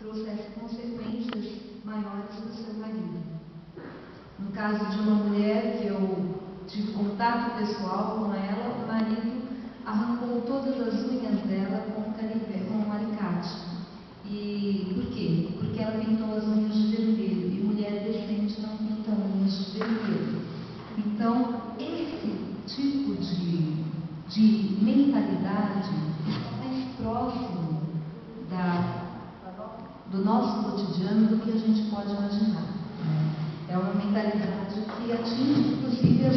trouxesse consequências maiores para o seu marido. No caso de uma mulher que eu tive contato pessoal com ela, o marido arrancou todas as unhas dela com um alicate. E por quê? Porque ela pintou as unhas de vermelho, e mulher decente não pinta unhas de vermelho. Então, esse tipo de mentalidade está mais próximo do nosso cotidiano do que a gente pode imaginar. É uma mentalidade que atinge, inclusive, as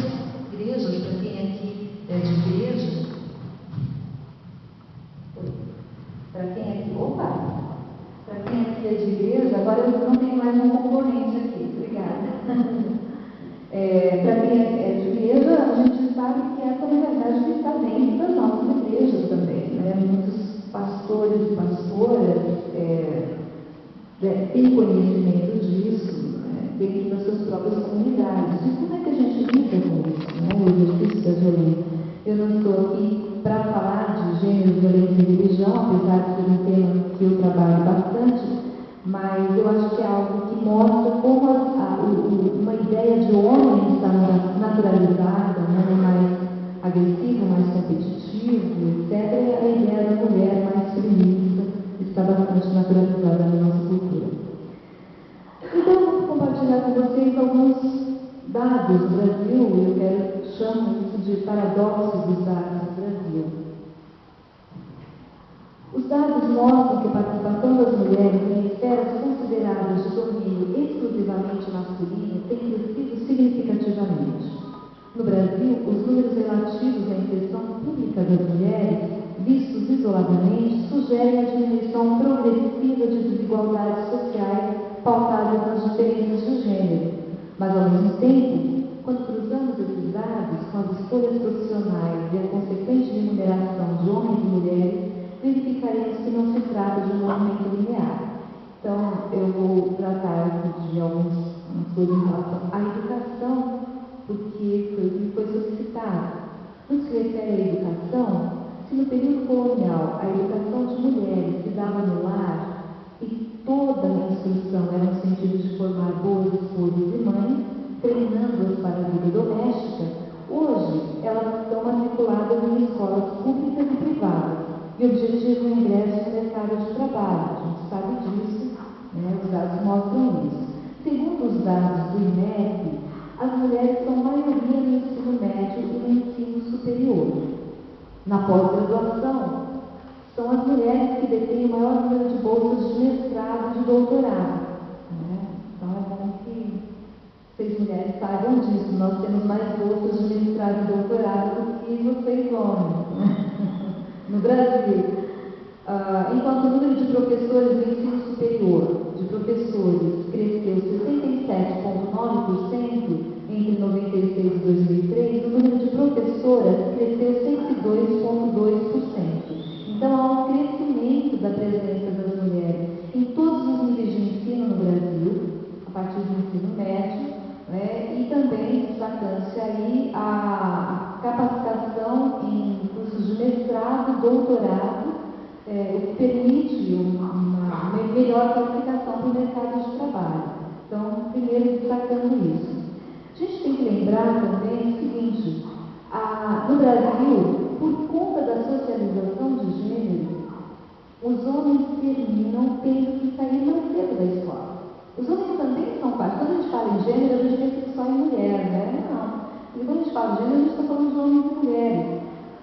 igrejas. Para quem aqui é de igreja, para quem aqui é de igreja, agora eu não tenho mais um concorrente aqui, obrigada. Para quem é de igreja, a gente sabe que essa realidade que está dentro das nossas igrejas também, né? Muitos pastores e pastoras têm conhecimento disso, né? Dentro das suas próprias comunidades. E como é que a gente lida com isso, né? O exercício da violência. Eu não estou aqui para falar de gênero, violência e religião, apesar de ser um tema que eu trabalho bastante, mas eu acho que é algo que mostra como uma ideia de homem está naturalizada, né, mais agressivo, mais competitivo, etc. E a ideia da mulher mais feminista está bastante naturalizada na nossa cultura. Então, eu vou compartilhar com vocês alguns dados do Brasil, eu chamo isso de paradoxos dos dados do Brasil. Os dados mostram que a participação das mulheres em esferas consideradas de domínio exclusivamente masculino tem crescido significativamente. No Brasil, os números relativos à inserção pública das mulheres, vistos isoladamente, sugerem a diminuição progressiva de desigualdades sociais pautadas nas diferenças de gênero. Mas, ao mesmo tempo, quando cruzamos esses dados com as escolhas profissionais e a consequente remuneração de homens e mulheres, verificaremos que não se trata de um movimento linear. Então, eu vou tratar aqui de algumas coisas em relação à educação, porque foi solicitado. No que se refere à educação, se no período colonial a educação de mulheres se dava no lar e toda a instrução era no sentido de formar boas esposas e mães, treinando-as para a vida doméstica, hoje elas estão matriculadas em escolas públicas e privadas e objetivam o ingresso no mercado de trabalho. A gente sabe disso, né? Os dados mostram isso. Segundo os dados do INEP, as mulheres são maioria no ensino médio e no ensino superior. Na pós-graduação, são as mulheres que detêm o maior número de bolsas de mestrado e de doutorado. Né? Então é bom que vocês mulheres saibam disso. Nós temos mais bolsas de mestrado e doutorado do que vocês homens, né? No Brasil. Enquanto o número de professores do ensino superior, de professores, cresceu 67,9% entre 96 e 2003, o número de professoras cresceu 102,2%. Então, há um crescimento da presença das mulheres em todos os níveis de ensino no Brasil, a partir do ensino médio, né, e também destacando-se aí a capacitação em cursos de mestrado, doutorado, o que permite uma melhor qualificação para o mercado de trabalho. Então, primeiro destacando isso. A gente tem que lembrar também o seguinte, no Brasil, por conta da socialização de gênero, os homens terminam tendo que sair mais cedo da escola. Os homens também são parte. Quando a gente fala em gênero, a gente pensa só em mulher, né? Não. E quando a gente fala em gênero, a gente está falando de homens e mulheres.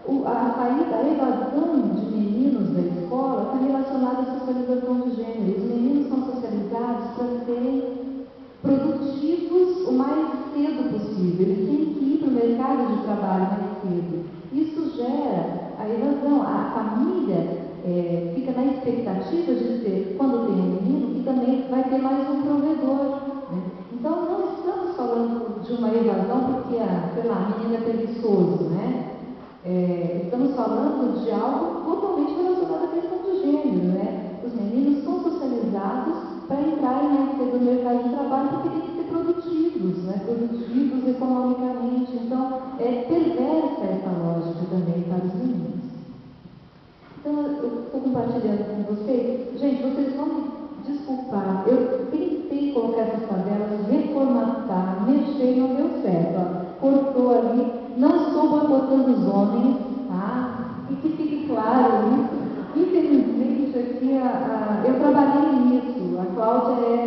A evasão de meninos da escola está relacionada à socialização de gênero. Os meninos são socializados para serem produtivos o mais cedo possível. Eles têm que ir para o mercado de trabalho mais cedo. Isso gera a evasão. A família fica na expectativa de ter, quando tem um menino, que também vai ter mais um provedor. Né? Então, não estamos falando de uma evasão porque a menina é preguiçoso, né? Estamos falando de algo totalmente relacionado à questão de gênero, né? Os meninos são socializados para entrarem mais cedo no mercado de trabalho porque têm que ser produtivos, né? Produtivos economicamente. Então, é perversa essa lógica também para os meninos. Então, eu estou compartilhando com vocês. Gente, vocês vão me eu trabalhei nisso, a Cláudia é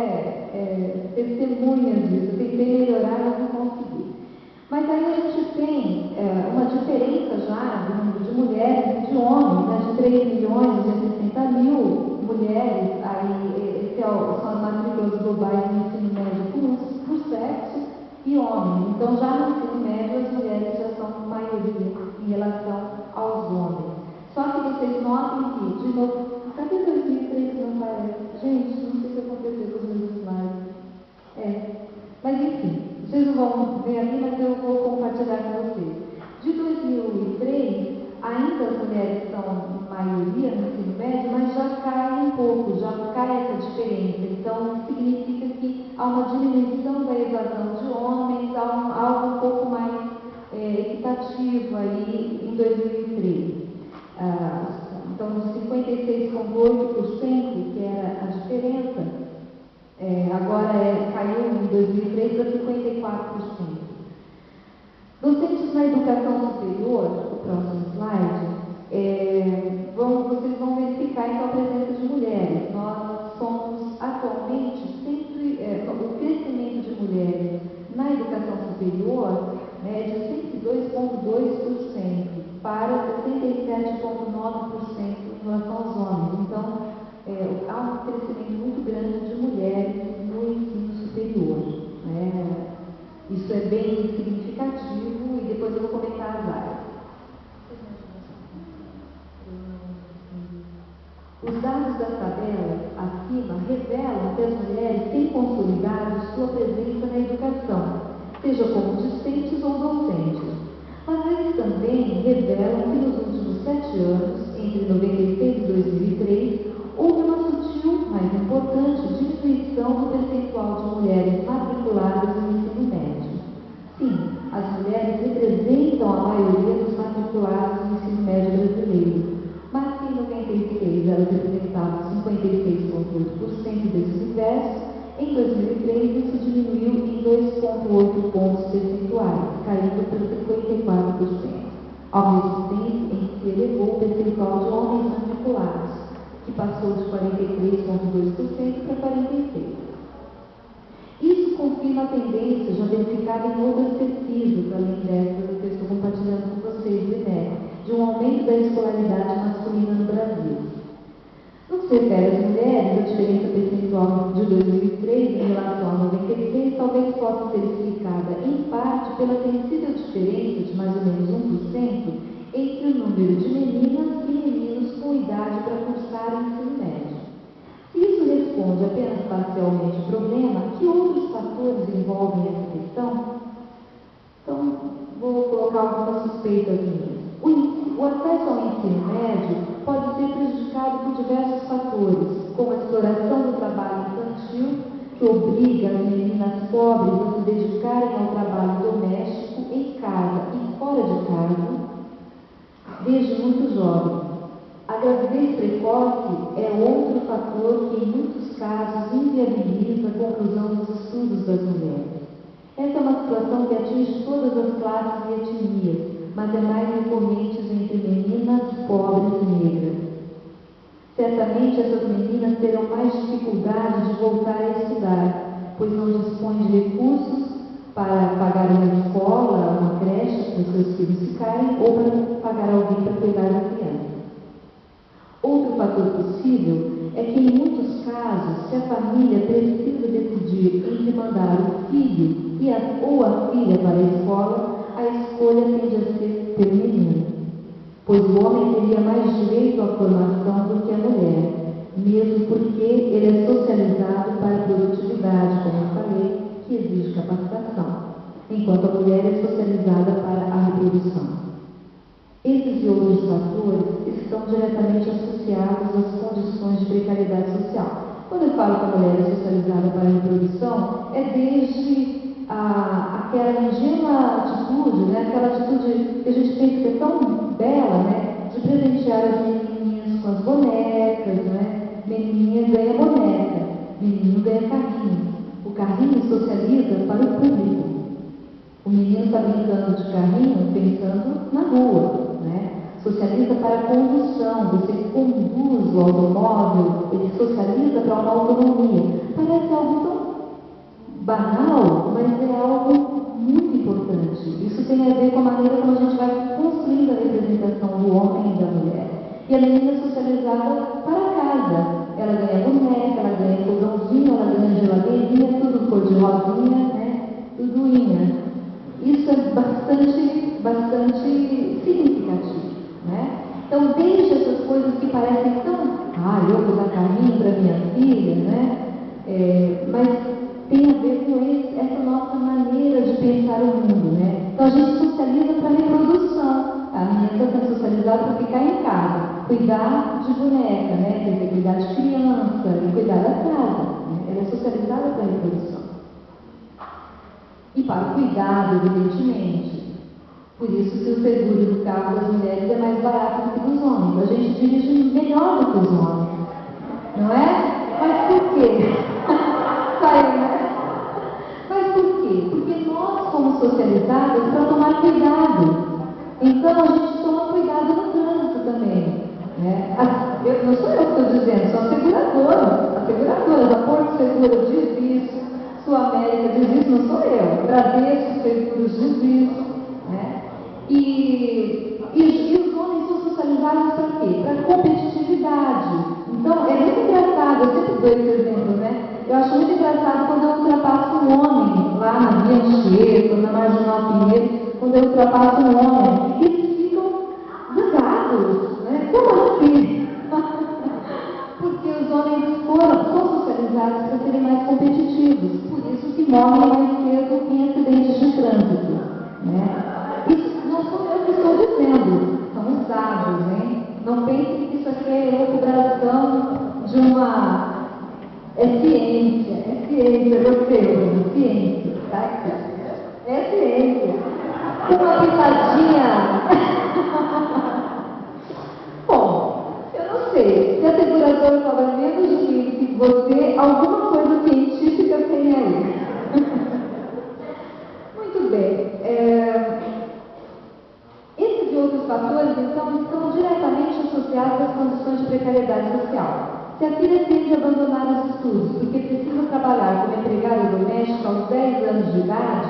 testemunha disso, eu tentei melhorar, mas não consegui. Mas aí a gente tem uma diferença já do número de mulheres e de homens, né, de 3.260.000 mulheres, aí são as matrículas globais do ensino médio por sexo e homens. Então já no ensino médio as mulheres já são maioria em relação aos homens. Só que vocês notem que, de novo, cadê 2003 que não aparece? Gente, não sei o que aconteceu com os meus slides. Mas enfim, vocês não vão ver aqui, mas eu vou compartilhar com vocês. De 2003, ainda as mulheres são maioria no ensino médio, mas já cai um pouco, já cai essa diferença. Então, significa que há uma diminuição da evasão de homens, há algo um pouco mais equitativo aí em 2003. Então, de 56,8%, que era a diferença, agora caiu em 2003 para 54%. Docentes na educação superior, o próximo slide, vocês vão verificar então a presença de mulheres. Nós somos atualmente sempre, o crescimento de mulheres na educação superior é de 102,2% para 67,9% em relação aos homens. Então, há um crescimento muito grande de mulheres no ensino superior. Isso é bem significativo e depois eu vou comentar as áreas. Os dados da tabela acima revelam que as mulheres têm consolidado sua presença na educação, seja como discentes ou docentes. Mas eles também revelam que nos últimos 7 anos, entre 96 e 2003, houve uma sutil, mas importante, diminuição do percentual de mulheres matriculadas no ensino médio. Sim, as mulheres representam a maioria dos matriculados no ensino médio brasileiro, mas que em 96 elas representavam 56,8% desse universo. Em 2003, isso diminuiu em 2,8 pontos percentuais, caindo para 54%, ao mesmo tempo em que se elevou o percentual de homens matriculados, que passou de 43,2% para 46%. Isso confirma a tendência já verificada em outras pesquisas, além dessas que eu estou compartilhando com vocês, de um aumento da escolaridade masculina no Brasil. No que se refere às mulheres, a diferença percentual de 2003 em relação a 96 talvez possa ser explicada, em parte, pela sensível diferença de mais ou menos 1% entre o número de meninas e meninos com idade para cursar o ensino médio. Se isso responde apenas parcialmente o problema, que outros fatores envolvem essa questão? Então, vou colocar algumas suspeitas minhas. O acesso ao ensino médio pode ser prejudicado por diversos fatores, como a exploração do trabalho infantil, que obriga as meninas pobres a se dedicarem ao trabalho doméstico em casa e fora de casa, desde muito jovem. A gravidez precoce é outro fator que, em muitos casos, inviabiliza a conclusão dos estudos das mulheres. Essa é uma situação que atinge todas as classes e etnias, mas é mais recorrente entre meninas pobres e negras. Certamente essas meninas terão mais dificuldade de voltar a estudar, pois não dispõem de recursos para pagar uma escola, uma creche para seus filhos ficarem, ou para pagar alguém para cuidar da criança. Outro fator possível é que, em muitos casos, se a família precisa decidir entre mandar o filho ou a filha para a escola, a escolha tende a ser pelo menino, pois o homem teria mais direito à formação do que a mulher, mesmo porque ele é socializado para a produtividade, como eu falei, que exige capacitação, enquanto a mulher é socializada para a reprodução. Esses e outros fatores estão diretamente associados às condições de precariedade social. Quando eu falo que a mulher é socializada para a reprodução, é desde aquela ingênua atitude, aquela atitude que a gente pensa que é tão bela, de presentear as menininhas com as bonecas, menininha ganha boneca, menino ganha carrinho. O carrinho socializa para o público. O menino está brincando de carrinho pensando na rua, socializa para a condução, você conduz o automóvel, ele socializa para uma autonomia. Parece algo tão banal, mas é algo muito importante. Isso tem a ver com a maneira como a gente vai construindo a representação do homem e da mulher. E a menina é socializada para casa. Ela ganha boneca, ela ganha fogãozinho, ela ganha geladeirinha, tudo cor de rosinha, né? Tudoinha. Isso é bastante significativo, né? Então, desde essas coisas que parecem tão... eu vou dar carrinho para minha filha, né? Mas tem a ver com essa nossa maneira de pensar o mundo, né? Então, a gente socializa para reprodução. A menina está sendo socializada para ficar em casa, cuidar de boneca, né? Quer dizer, cuidar de criança e cuidar da casa, né? Ela é socializada para reprodução. E para o cuidado, evidentemente. Por isso que o seguro do carro das mulheres é mais barato do que dos homens. A gente dirige melhor do que os homens. Não é? Mas por quê? Saiu, né? Mas por quê? Porque nós fomos socializados para tomar cuidado. Então a gente toma cuidado no trânsito também. Né? Não sou eu que estou dizendo, são as seguradoras. As seguradoras, a Porto Seguro diz isso, Sul América diz isso, não sou eu. Bradesco Seguros diz isso. Né? E os homens são socializados para quê? Para competitividade. Então, é muito engraçado, eu sempre dou esse exemplo, né? Eu acho muito engraçado quando eu ultrapasso um homem, lá na Via Anchieta, na Marginal Pinheiro, quando eu ultrapasso um homem, eles ficam zangados, né? Como assim? Porque os homens são socializados para serem mais competitivos, por isso que morrem mais cedo em acidentes de trânsito, né? Isso não sou eu que estou dizendo, são os dados, né? Não pensem que isso aqui é recuperação de uma... É ciência, você, ciência, tá? É ciência. Uma pitadinha. Bom, eu não sei, se a seguradora cobra menos dinheiro que você, alguma coisa científica tem aí. Muito bem. Esses e outros fatores, então, estão diretamente associados às condições de precariedade social. Se a filha tende a abandonar os estudos porque precisa trabalhar como empregada doméstica aos 10 anos de idade,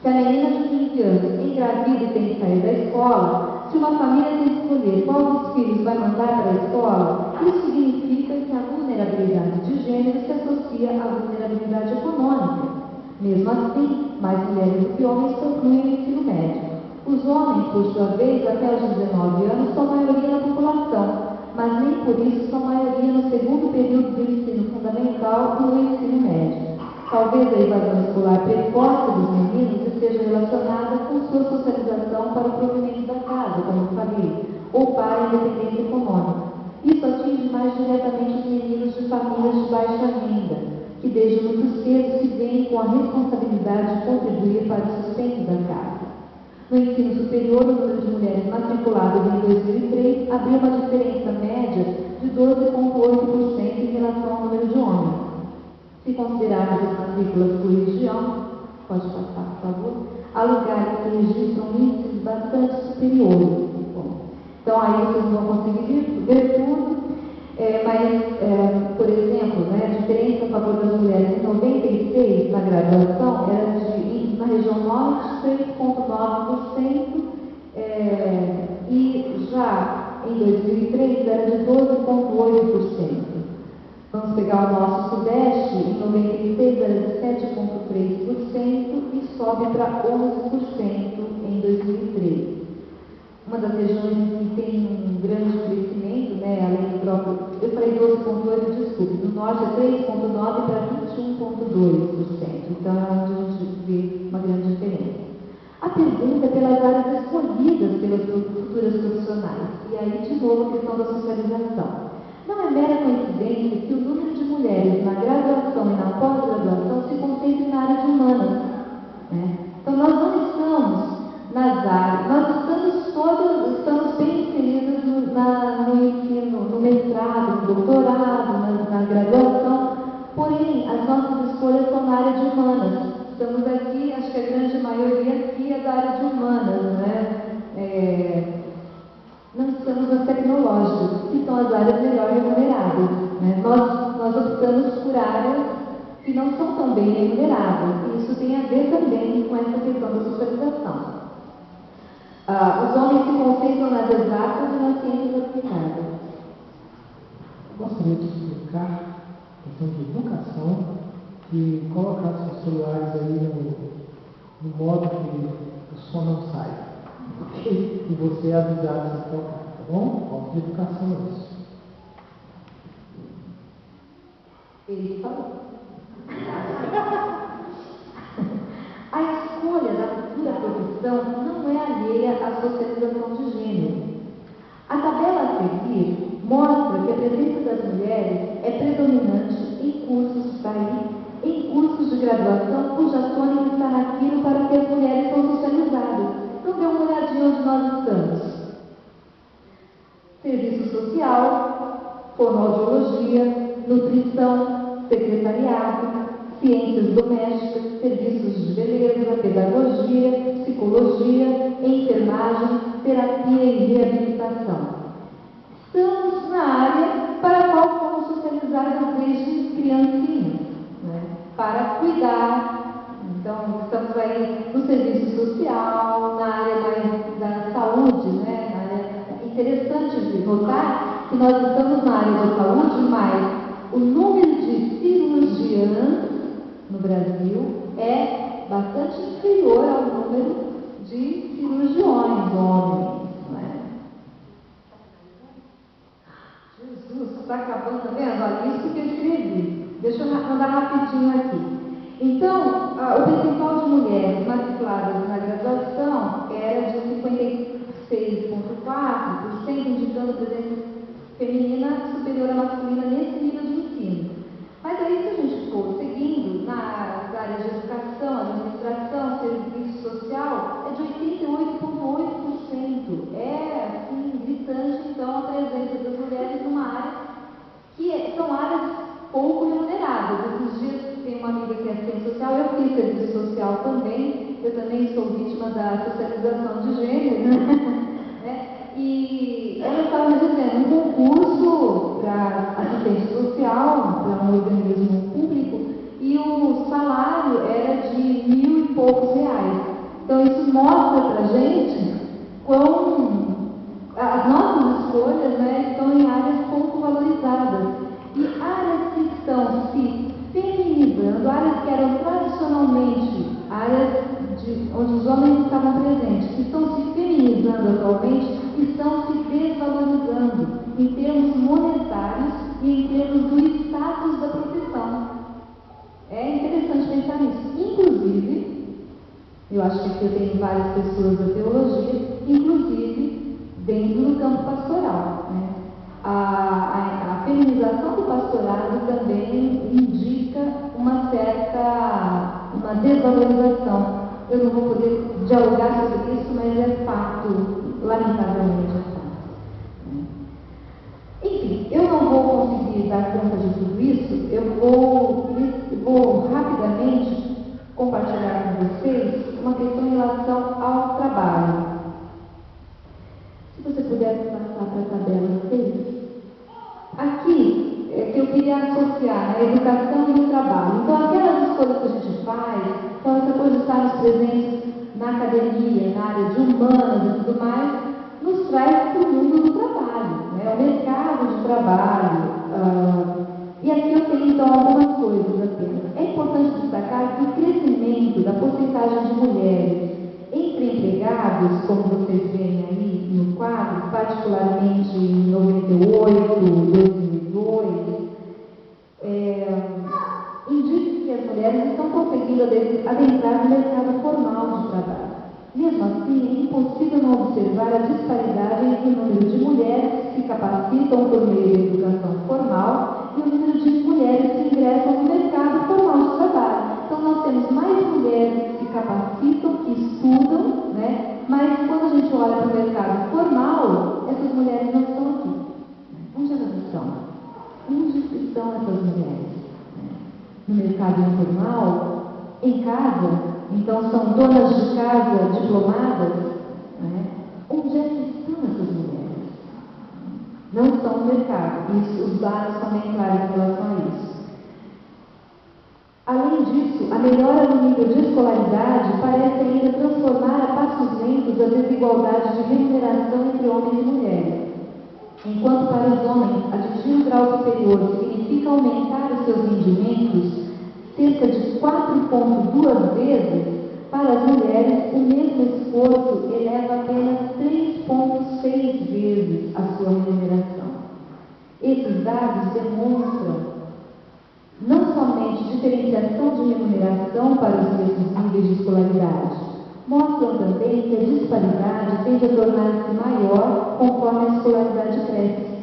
se a menina de 15 anos engravida e tem que sair da escola, se uma família tem que escolher qual dos filhos vai mandar para a escola, isso significa que a vulnerabilidade de gênero se associa à vulnerabilidade econômica. Mesmo assim, mais mulheres do que homens concluem o ensino médio. Os homens, por sua vez, até os 19 anos, são maioria na população, mas nem por isso são maioria no segundo período do ensino fundamental e no ensino médio. Talvez a evasão escolar precoce dos meninos esteja relacionada com sua socialização para o provimento da casa, como eu falei, ou para a independência econômica. Isso atinge mais diretamente os meninos de famílias de baixa renda, que desde muito cedo se veem com a responsabilidade de contribuir para o sustento da casa. No ensino superior, o número de mulheres matriculadas em 2003 abriu uma diferença média de 12,8% em relação ao número de homens. Se considerarmos as matrículas por região, pode passar, por favor, há lugares que registram índices bastante superiores. Então, aí vocês vão conseguir ver tudo, por exemplo, né, a diferença a favor das mulheres em 96 na graduação era na região norte, 6,9%, e já em 2003 era de 12,8%. Vamos pegar o nosso sudeste, em 96 era de 7,3% e sobe para 11% em 2003. Uma das regiões que tem um grande crescimento, né, além do próprio, eu falei 12,8%, desculpe, no norte é 3,9% para 21,2%, então é onde a gente vê uma grande diferença. A pergunta é pelas áreas escolhidas pelas futuras profissionais, e aí de novo a questão da socialização. Não é mera coincidência que o número de mulheres na graduação e na pós-graduação se concentre na área de humanas, né? Então nós não estamos nas áreas, nós estamos bem inseridos no ensino, no mestrado, no doutorado, na graduação, porém as nossas escolhas são na área de humanas. Estamos aqui, acho que a grande maioria aqui é da área de humanas, né? Não estamos nas tecnológicas, que são as áreas melhor remuneradas, né? Nós optamos por áreas que não são tão bem remuneradas, e isso tem a ver também com essa questão da socialização. Os homens se concentram nas exatas e nas ciências aplicadas. Eu gostaria de explicar a questão de educação e colocar seus celulares aí no modo que o som não sai. Okay? E você avisar se tocar, tá bom? Falta de educação é isso. Ele falou. A escolha da futura profissão não é alheia à socialização de gênero. A tabela a seguir mostra que a presença das mulheres é predominante em cursos de graduação cuja tônica está naquilo para que as mulheres são socializadas. Então dê uma olhadinha onde nós estamos. Serviço social, fonoaudiologia, nutrição, secretariado, ciências domésticas, serviços de beleza, pedagogia, psicologia, enfermagem, terapia e reabilitação. Estamos na área para a qual fomos socializados desde criancinhas, né? Para cuidar. Então, estamos aí no serviço social, na área mais da saúde, né? É interessante de notar que nós estamos na área da saúde, mas o número de cirurgiãs no Brasil é bastante inferior ao número de cirurgiões homens, não é? Jesus, está acabando, tá vendo? Olha, isso que eu escrevi. Deixa eu mandar rapidinho aqui. Então, o percentual de mulheres matriculadas na graduação era de 56,4%, indicando presença feminina superior à masculina nesse nível de ensino. Mas aí, se a gente for seguindo nas áreas de educação, administração, serviço social, é de 88,8%. É, assim, gritante, então, a presença das mulheres numa área que são áreas pouco remuneradas. Esses dias tem uma amiga que é assistente social, eu fiz serviço social também, eu também sou vítima da socialização de gênero, né? E ela estava me dizendo, um concurso para assistente social, para um organismo público, e o salário era de 1.000 e poucos reais. Então isso mostra para a gente quão as nossas escolhas, né, estão em áreas pouco valorizadas. E áreas que estão se feminizando, áreas que eram tradicionalmente áreas onde os homens estavam presentes, que estão se feminizando atualmente, estão se desvalorizando em termos monetários e em termos do status da profissão. É interessante pensar nisso. Inclusive, eu acho que aqui eu tenho várias pessoas da teologia, inclusive dentro do campo pastoral, né? A feminização do pastorado também indica uma desvalorização. Eu não vou poder dialogar sobre isso, mas é fato, lamentavelmente é fato. Enfim, eu não vou conseguir dar conta de tudo isso, eu vou rapidamente compartilhar com vocês uma questão em relação ao trabalho. Se você pudesse passar para a tabela 6. Aqui é que eu queria associar a educação e o trabalho. Então, aquelas escolhas que a gente faz, então essa coisa de estarmos presentes na academia, na área de humanas e tudo mais, nos traz para o mundo do trabalho, né? O mercado de trabalho. E aqui eu tenho então algumas coisas apenas. É importante destacar que o crescimento da porcentagem de mulheres entre empregados, como vocês veem aí no quadro, particularmente em 98, 2002, indica que as mulheres estão conseguindo adentrar no mercado formal de trabalho. Mesmo assim, é impossível não observar a disparidade entre o número de mulheres que se capacitam por meio da educação formal e o número de mulheres que ingressam no mercado formal de trabalho. Então, nós temos mais mulheres que se capacitam, que estudam, né? Mas quando a gente olha para o mercado formal, essas mulheres não estão aqui. Onde elas estão? Onde estão essas mulheres? No mercado informal, em casa, então são donas de casa diplomadas, né? Onde é que estão essas mulheres? não estão no mercado. Os dados são bem claros em relação a isso. Além disso, a melhora no nível de escolaridade parece ainda transformar a passos lentos a desigualdade de remuneração entre homens e mulheres. Enquanto para os homens atingir o grau superior significa aumentar os seus rendimentos cerca de 4,2 vezes, para as mulheres o mesmo esforço eleva apenas 3,6 vezes a sua remuneração. Esses dados demonstram não somente diferenciação de remuneração para os mesmos níveis de escolaridade, mostram também que a disparidade tende a tornar-se maior conforme a escolaridade cresce.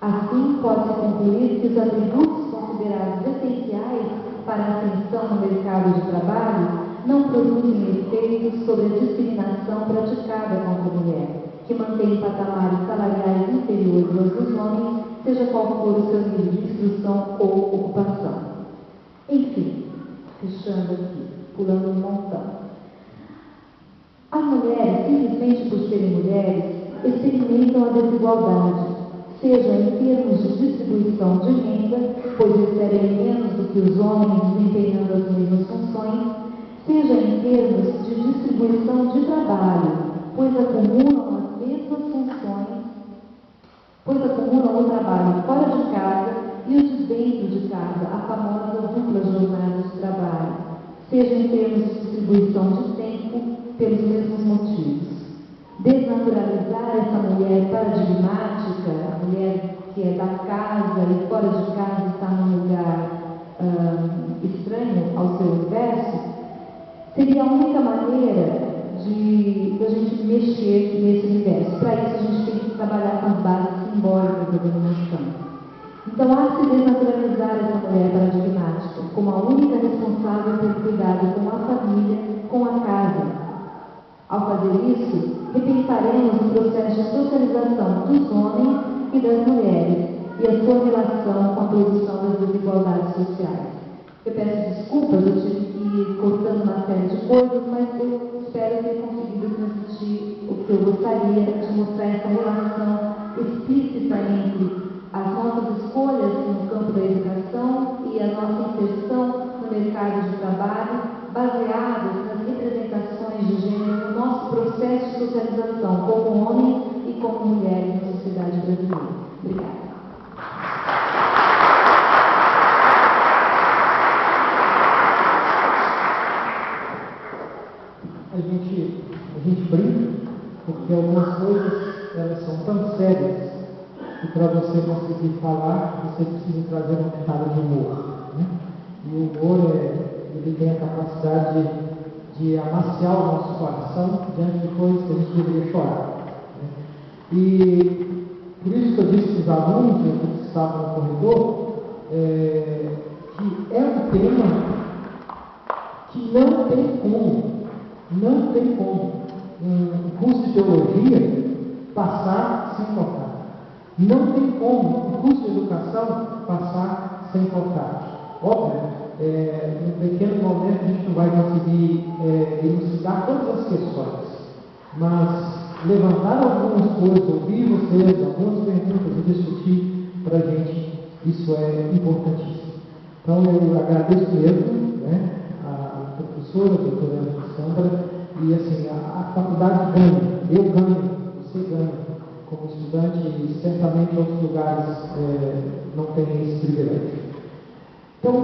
Assim, pode-se concluir que os atributos considerados essenciais para a ascensão no mercado de trabalho não produzem efeitos sobre a discriminação praticada contra a mulher, que mantém patamares salariais inferiores aos dos homens, seja qual for o seu nível de instrução ou ocupação. Enfim, fechando aqui, pulando um montão. As mulheres, simplesmente por serem mulheres, experimentam a desigualdade, seja em termos de distribuição de renda, pois recebem menos do que os homens desempenhando as mesmas funções, seja em termos de distribuição de trabalho, pois acumulam as mesmas funções, pois acumulam o trabalho fora de casa e o de dentro de casa, a famosa dupla jornada de trabalho, seja em termos de distribuição de tempo, pelos mesmos motivos. Desnaturalizar essa mulher paradigmática, a mulher que é da casa e fora de casa está num lugar estranho ao seu universo, seria a única maneira de a gente mexer nesse universo. Para isso, a gente tem que trabalhar com as bases simbólicas da dominação. Então, há que se desnaturalizar essa mulher paradigmática como a única responsável pelo cuidado com a família, com a casa. Ao fazer isso, repensaremos o processo de socialização dos homens e das mulheres e a sua relação com a produção das desigualdades sociais. Eu peço desculpas, eu tive que ir cortando uma série de coisas, mas eu espero ter conseguido transmitir o que eu gostaria de mostrar essa relação explícita entre as nossas escolhas no campo da educação e a nossa inserção no mercado de trabalho, baseadas nas representações de gênero no nosso processo de socialização como homens e como mulheres na sociedade brasileira. Obrigada. A gente brinca porque algumas coisas elas são tão sérias que para você conseguir falar, você precisa trazer uma pitada de humor. Né? E o humor, ele tem a capacidade de amaciar o nosso coração diante de coisas que a gente deveria chorar. Né? E por isso que eu disse para os alunos que estavam no corredor, que é um tema que não tem como um curso de teologia passar sem tocar. Não tem como um curso de educação passar sem tocar. Óbvio, em um pequeno momento a gente não vai conseguir elucidar todas as questões, mas levantar algumas coisas, ouvir vocês, algumas perguntas e discutir para a gente, isso é importantíssimo. Então eu agradeço mesmo, né, a professora, a doutora Sandra, e assim, a faculdade ganha, eu ganho, você ganha. Como estudante, e certamente em outros lugares não tem esse privilégio. Então,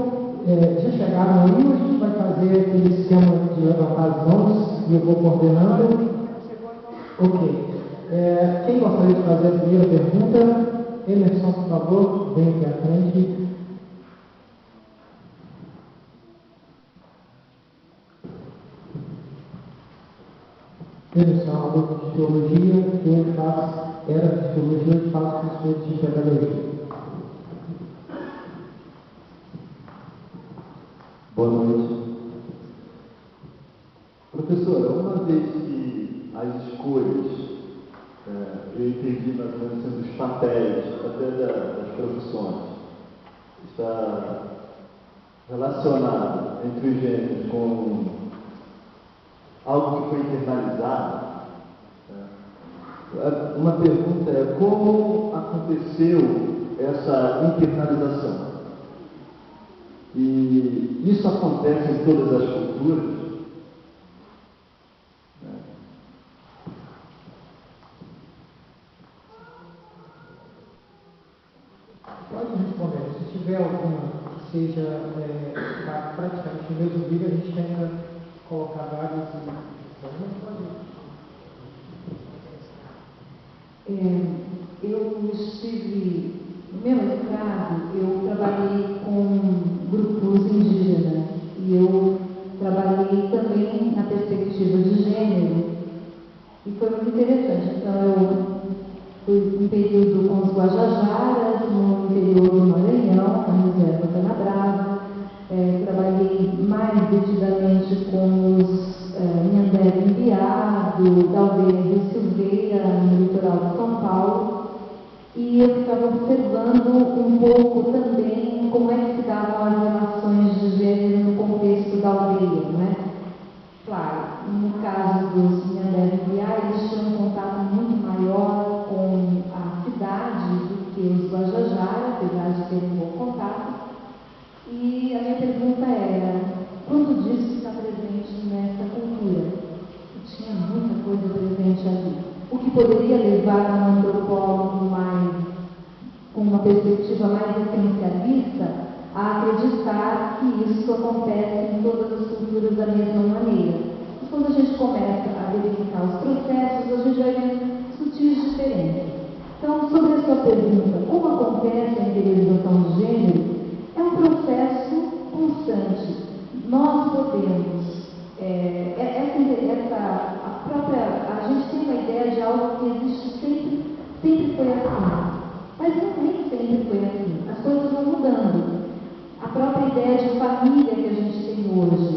já chegaram aí, a gente vai fazer aquele esquema de levantar as mãos e eu vou coordenando. Ok. Quem gostaria de fazer a primeira pergunta? Emerson, por favor, vem aqui à frente. Emerson é um aluno de teologia, era de teologia e faz curso de pedagogia. Boa noite. Professora, uma vez que as escolhas, eu entendi mais ou menos sendo os papéis, até das profissões, está relacionado entre os gêneros com algo que foi internalizado, Uma pergunta é: como aconteceu essa internalização? E isso acontece em todas as culturas? Pode responder. Se tiver alguma que seja praticamente no mesmo vídeo, a gente tenta colocar vários eu estive, no meu mestrado, eu trabalhei com grupos indígenas e eu trabalhei também na perspectiva de gênero e foi muito interessante. Então, eu fui um período com os Guajajaras, no interior do Maranhão, na reserva Canabrava. Trabalhei mais detidamente com os Nhandé Enviado, da aldeia Rio Silveira, no litoral de São Paulo. E eu ficava observando um pouco também como é que se davam as relações de gênero no contexto da aldeia, não é? Claro, no caso dos Nhandé Enviado, eles tinham um contato muito maior com a cidade do que os Guajajara, apesar de terem um bom contato. E a minha pergunta era: quanto disso está presente nessa cultura? Tinha muita coisa presente ali. O que poderia levar um antropólogo com uma perspectiva mais essencialista a acreditar que isso acontece em todas as culturas da mesma maneira. E quando a gente começa a verificar os processos, a gente vai vendo sutis diferenças. Então, sobre a sua pergunta, como acontece a interiorização de gênero, é um processo constante. Nós podemos, a gente tem uma ideia de algo que existe sempre foi assim. Mas nem sempre foi assim. As coisas vão mudando. A própria ideia de família que a gente tem hoje,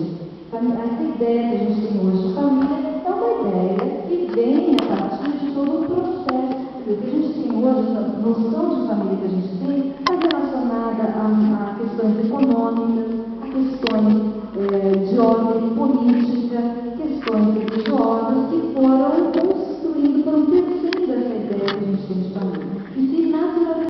essa ideia que a gente tem hoje de família é uma ideia que vem a partir de todo um processo. O que a gente tem hoje, a noção de família que a gente tem, está relacionada a questões econômicas, a questões de ordem política, questões religiosas,